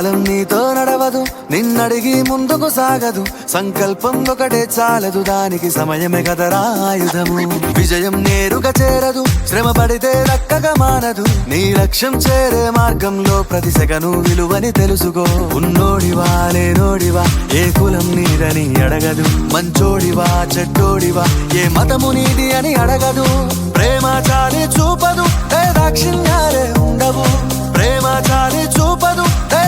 కాలం నీతో నడవదు, నిన్నడిగి ముందుకు సాగదు. సంకల్పం ఒకటే చాలదు, దానికి సమయమే కదరా ఆయుధము. విజయం నేరుగా చేరదు, శ్రమ పడితే దక్కగా మానదు. నీ లక్ష్యం చేరే మార్గంలో ప్రతి సెకను విలువని తెలుసుకో. ఉన్నోడివా లేనోడివా, ఏ కులం నీదని అడగదు. మంచోడివా చెడ్డోడివా, ఏ మతము నీది అని అడగదు. ప్రేమ చాలి చూపదు, దాక్షిణ్యాలే ఉండవు. ప్రేమ చాలి చూపదు,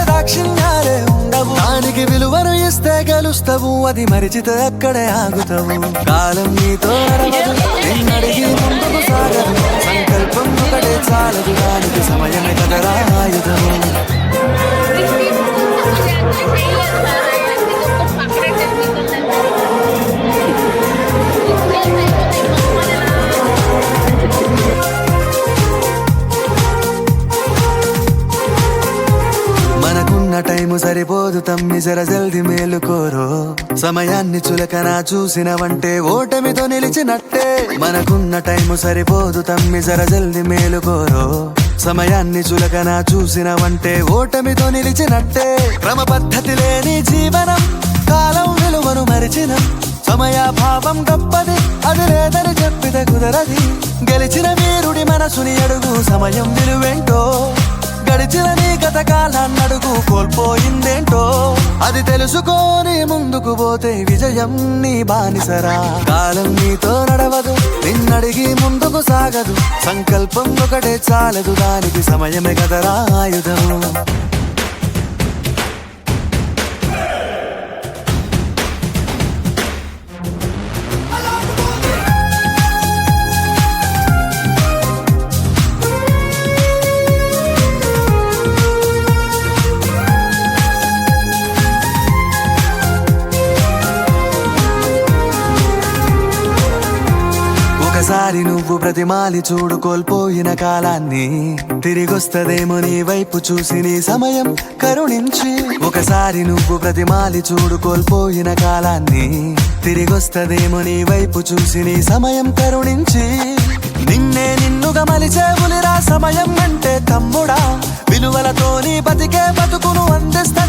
దాక్షిణ్యాలే ఉండవు. దానికి విలువను ఇస్తే గెలుస్తావు, అది మరిచితే అక్కడే ఆగుతావు. కాలం నీతో నడవదు, నిన్నడిగి ముందుకు సాగదు. సంకల్పం ఒకటే చాలదు, దానికి సమయమే కదరా ఆయుధము. మనకున్న టైము సరిపోదు తమ్మి, జర జల్ది మేలుకోరో. సమయాన్ని చులకన చూసినవంటే ఓటమితో నిలిచినట్టే. మనకున్న టైము సరిపోదు తమ్మి, జర జల్ది మేలుకోరో. సమయాన్ని చులకన చూసినవంటే ఓటమితో నిలిచినట్టే. క్రమ పద్ధతి లేని జీవనం, కాలం విలువను మరిచిన. సమయాభావం గొప్పది, అది లేదని చెప్పితే కుదరది. గెలిచిన వీరుడి మనసుని అడుగు, సమయం విలువేంటో. గడిచిన నీ గత కాలాన్నడుగు, కోల్పోయిందేంటో. అది తెలుసుకొని ముందుకు పోతే విజయం నీ బానిసరా. కాలం నీతో నడవదు, నిన్నడిగి ముందుకు సాగదు. సంకల్పం ఒకటే చాలదు, దానికి సమయమే కదరా ఆయుధము. ఒకసారి నువ్వు ప్రతిమాలి చూడు కోల్పోయిన కాలాన్ని. తిరిగొస్తదేమో నీ వైపు చూసి నీ సమయం కరుణించి. ఒకసారి నువ్వు ప్రతిమాలి చూడు కోల్పోయిన కాలాన్ని. తిరిగొస్తదేమో నీ వైపు చూసి నీ సమయం కరుణించి. నిన్నే నిన్నుగా మలిచేవులిరా సమయం అంటే తమ్ముడా. విలువలతో నీ బతికే బతుకును అందిస్తా.